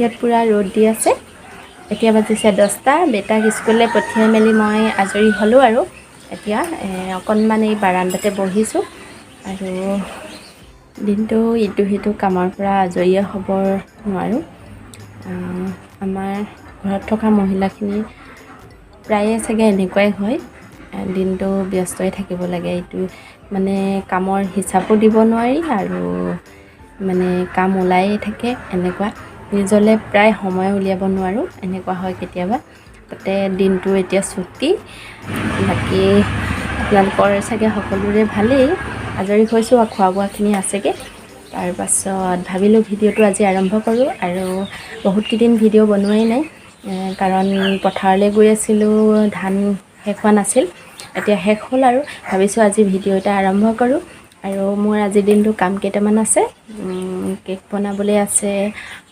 বাহিৰত পুৰা ৰ'দ দি আছে। এতিয়া বাজিছে 10টা। বেটাক স্কুললৈ পঠিয়াই মেলি মই আজৰি হ'লোঁ আৰু এতিয়া অকণমান এই বাৰান্দাতে বহিছোঁ আৰু দিনটো ইটো সিটো কামৰ পৰা আজৰিয়ে হ'ব নোৱাৰোঁ। আমাৰ ঘৰত থকা মহিলাখিনি প্ৰায়ে চাগে এনেকুৱাই হয়, দিনটো ব্যস্তই থাকিব লাগে। এইটো মানে কামৰ হিচাপো দিব নোৱাৰি আৰু মানে কাম ওলায়ে থাকে, এনেকুৱা নিজলৈ প্ৰায় সময় উলিয়াব নোৱাৰোঁ, এনেকুৱা হয় কেতিয়াবা। তাতে দিনটো এতিয়া ছুটি। বাকী আপোনালোকৰ চাগে সকলোৰে ভালেই। আজৰি হৈছোঁ আৰু খোৱা বোৱাখিনি আছেগৈ। তাৰপাছত ভাবিলোঁ ভিডিঅ'টো আজি আৰম্ভ কৰোঁ আৰু বহুতকেইদিন ভিডিঅ' বনোৱাই নাই, কাৰণ পথাৰলৈ গৈ আছিলোঁ, ধান শেষ হোৱা নাছিল। এতিয়া শেষ হ'ল আৰু ভাবিছোঁ আজি ভিডিঅ' এটা আৰম্ভ কৰোঁ। আৰু মোৰ আজিৰ দিনটো কাম কেইটামান আছে, কেক বনাবলৈ আছে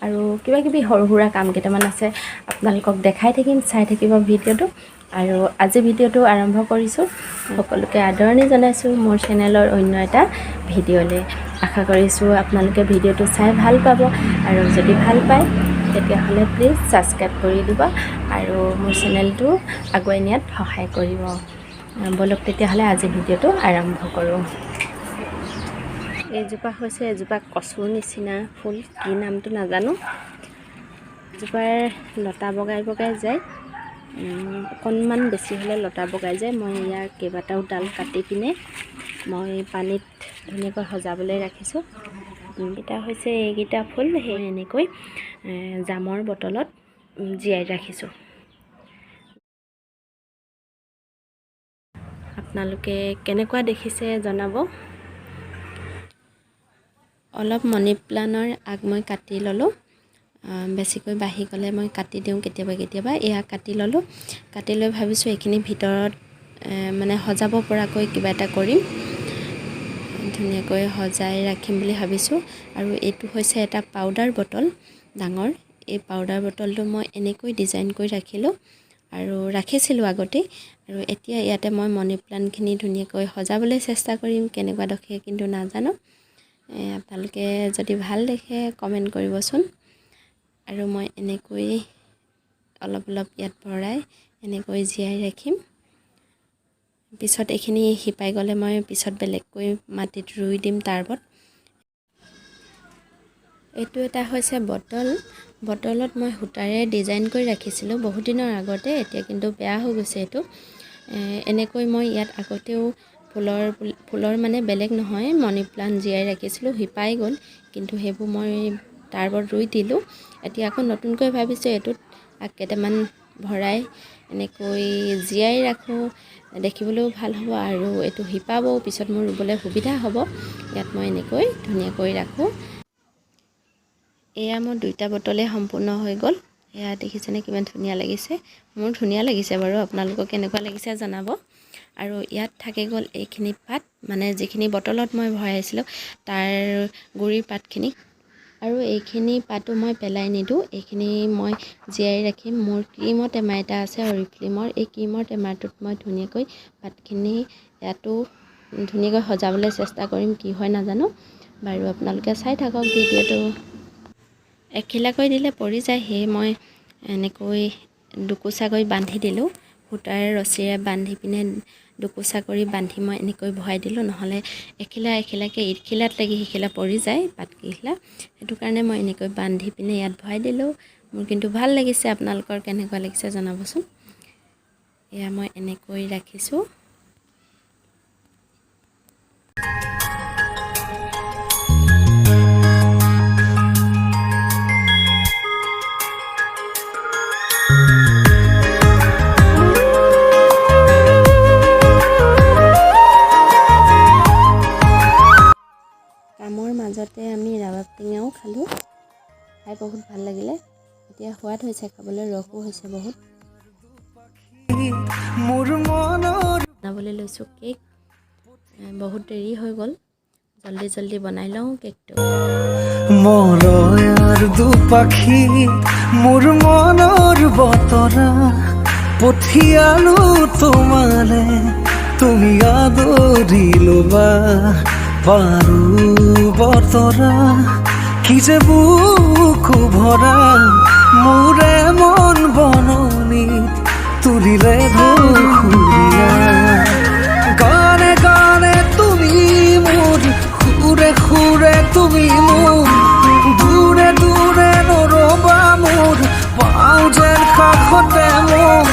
আৰু কিবাকিবি সৰু সুৰা কাম কেইটামান আছে। আপোনালোকক দেখাই থাকিম, চাই থাকিব ভিডিঅ'টো। আৰু আজি ভিডিঅ'টো আৰম্ভ কৰিছোঁ। সকলোকে আদৰণি জনাইছোঁ মোৰ চেনেলৰ অন্য এটা ভিডিঅ'লৈ। আশা কৰিছোঁ আপোনালোকে ভিডিঅ'টো চাই ভাল পাব আৰু যদি ভাল পায় তেতিয়াহ'লে প্লিজ ছাবস্ক্ৰাইব কৰি দিব আৰু মোৰ চেনেলটো আগুৱাই নিয়াত সহায় কৰিব। ব'লক তেতিয়াহ'লে আজি ভিডিঅ'টো আৰম্ভ কৰোঁ। এইজোপা হৈছে এজোপা কচুৰ নিচিনা ফুল, কি নামটো নাজানো। এজোপাৰ লতা বগাই বগাই যায়, অকণমান বেছি হ'লে লতা বগাই যায়। মই ইয়াৰ কেইবাটাও ডাল কাটি পিনে মই পানীত ধুনীয়াকৈ সজাবলৈ ৰাখিছোঁ। এইকেইটা হৈছে এইকেইটা ফুল, সেই এনেকৈ জামৰ বটলত জীয়াই ৰাখিছোঁ। আপোনালোকে কেনেকুৱা দেখিছে জনাব। অলপ মানি প্লাণ্টৰ আগ মই কাটি ল'লোঁ, বেছিকৈ বাঢ়ি গ'লে মই কাটি দিওঁ কেতিয়াবা কেতিয়াবা। এয়া কাটি ল'লোঁ, কাটি লৈ ভাবিছোঁ এইখিনি ভিতৰত মানে সজাব পৰাকৈ কিবা এটা কৰিম, ধুনীয়াকৈ সজাই ৰাখিম বুলি ভাবিছোঁ। আৰু এইটো হৈছে এটা পাউডাৰ বটল ডাঙৰ। এই পাউডাৰ বটলটো মই এনেকৈ ডিজাইন কৰি ৰাখিলোঁ আৰু ৰাখিছিলোঁ আগতেই। আৰু এতিয়া ইয়াতে মই মানি প্লাণ্টখিনি ধুনীয়াকৈ সজাবলৈ চেষ্টা কৰিম, কেনেকুৱা দেখে কিন্তু নাজানো। আপোনালোকে যদি ভাল দেখে কমেণ্ট কৰিবচোন। আৰু মই এনেকৈ অলপ অলপ ইয়াত ভৰাই এনেকৈ জীয়াই ৰাখিম। পিছত এইখিনি শিপাই গ'লে মই পিছত বেলেগকৈ মাটিত ৰুই দিম টাবত। এইটো এটা হৈছে বটল, বটলত মই সূতাৰে ডিজাইন কৰি ৰাখিছিলোঁ বহুত দিনৰ আগতে, এতিয়া কিন্তু বেয়া হৈ গৈছে এইটো। এনেকৈ মই ইয়াত আগতেও ফুলৰ মানে বেলেগ নহয়, মানি প্লাণ্ট জীয়াই ৰাখিছিলোঁ, শিপাই গ'ল, কিন্তু সেইবোৰ মই টাবত ৰুই দিলোঁ। এতিয়া আকৌ নতুনকৈ ভাবিছোঁ এইটোত আগ কেইটামান ভৰাই এনেকৈ জীয়াই ৰাখোঁ, দেখিবলৈও ভাল হ'ব আৰু এইটো শিপাবও, পিছত মোৰ ৰুবলৈ সুবিধা হ'ব। ইয়াত মই এনেকৈ ধুনীয়াকৈ ৰাখোঁ। এয়া মোৰ 2টা বটলে সম্পূৰ্ণ হৈ গ'ল। এয়া দেখিছেনে কিমান ধুনীয়া লাগিছে। মোৰ ধুনীয়া লাগিছে বাৰু, আপোনালোকক কেনেকুৱা লাগিছে জনাব। আৰু ইয়াত থাকি গ'ল এইখিনি পাত, মানে যিখিনি বটলত মই ভৰাইছিলোঁ তাৰ গুৰিৰ পাতখিনি। আৰু এইখিনি পাতো মই পেলাই নিদিওঁ, এইখিনি মই জীয়াই ৰাখিম। মোৰ ক্ৰীমৰ টেমা এটা আছে অৰিফ্লেমৰ, এই ক্ৰীমৰ টেমাটোত মই ধুনীয়াকৈ পাতখিনি ইয়াতো ধুনীয়াকৈ সজাবলৈ চেষ্টা কৰিম, কি হয় নাজানো। বাৰু আপোনালোকে চাই থাকক ভিডিঅ'টো। এখিলাকৈ দিলে পৰি যায়, সেয়ে মই এনেকৈ দুকোচাকৈ বান্ধি দিলোঁ, সূতাৰ ৰছীৰে বান্ধি পিনে দুকোচা কৰি বান্ধি মই এনেকৈ ভৰাই দিলোঁ, নহ'লে এখিলা এখিলাকৈ ইখিলাত লাগি সিখিলা পৰি যায় পাতকেইখিলা। সেইটো কাৰণে মই এনেকৈ বান্ধি পিনে ইয়াত ভৰাই দিলোঁ। মোৰ কিন্তু ভাল লাগিছে, আপোনালোকৰ কেনেকুৱা লাগিছে জনাবচোন। এয়া মই এনেকৈ ৰাখিছোঁ। কামৰ মাজতে আমি ৰাবাব টেঙাও খালোঁ, খাই বহুত ভাল লাগিলে। এতিয়া সোৱাদ হৈছে খাবলৈ, ৰসো হৈছে বহুত। বনাবলৈ লৈছোঁ কেক, বহুত দেৰি হৈ গ'ল, জল্দি জল্দি বনাই লওঁ কেকটো। মৰয়াৰ দুপাখি মোৰ মনৰ বতৰা পঠিয়ালো তোমালে, তুমি আদৰি ল'বা পাৰো বতৰা। কি যে বুকু ভৰা মোৰে মন বননিত তুলিলে ধুৰীয়া গানে গানে তুমি মোৰ সুৰে সুৰে তুমি মোৰ দূৰে দূৰে নৰবা মোৰ পাওঁ যেন কাষতে মোৰ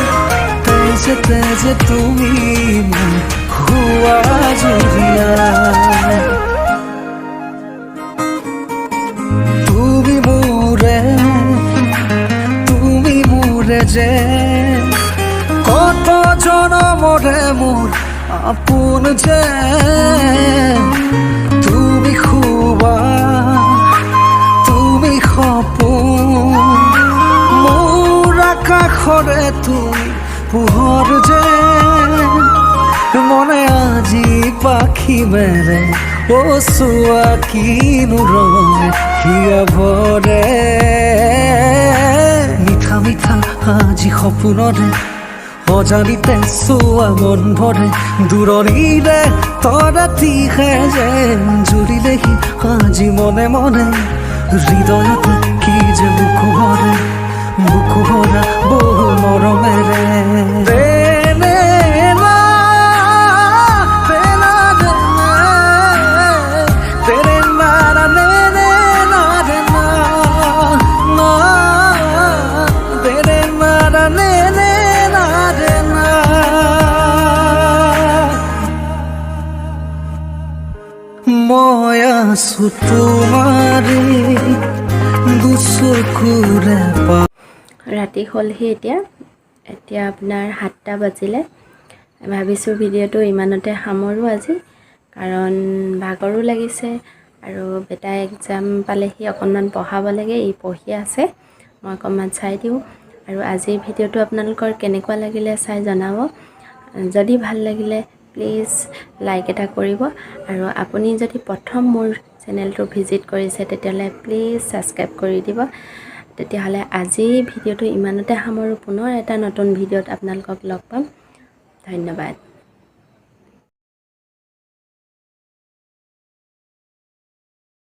তেজে তেজে তুমি মোৰ হোৱা জুৰীয়া তুমি মোৰে যে কত জনমৰে মোৰ আপোন যে তুমি খুবা তুমি সপোন মোৰ আকাশৰে তুমি পোহৰ যে মনে আজি পাখি মেলে ও চোৱা কিনো ৰঙে হিয়া ভৰে মিঠা মিঠা আজি সপোনৰে অজানিতে চোৱা মন ভৰে দূৰণিৰে তৰাতিহে যেন জুৰিলেহি আজি মনে মনে হৃদয়তে কি যে বুক ভৰা বহু মৰমেৰে মই আছো তোমাৰে দুচকুৰে ৰাতি হ'লহি এতিয়া আপোনাৰ 7টা বাজিলে ভাবিছোঁ ভিডিঅ'টো ইমানতে সামৰোঁ আজি কাৰণ ভাগৰো লাগিছে আৰু বেটা এক্সাম পালেহি অকণমান পঢ়াব লাগে ই পঢ়ি আছে মই অকণমান চাই দিওঁ আৰু আজিৰ ভিডিঅ'টো আপোনালোকৰ কেনেকুৱা লাগিলে চাই জনাব যদি ভাল লাগিলে প্লিজ লাইক এটা কৰিব আৰু আপুনি যদি প্ৰথম মোৰ চেনেলটো ভিজিট কৰিছে তেতিয়াহ'লে প্লিজ ছাবস্ক্ৰাইব কৰি দিব তেতিয়াহ'লে আজি ভিডিঅ'টো ইমানতে সামৰোঁ পুনৰ এটা নতুন ভিডিঅ'ত আপোনালোকক লগ পাম ধন্যবাদ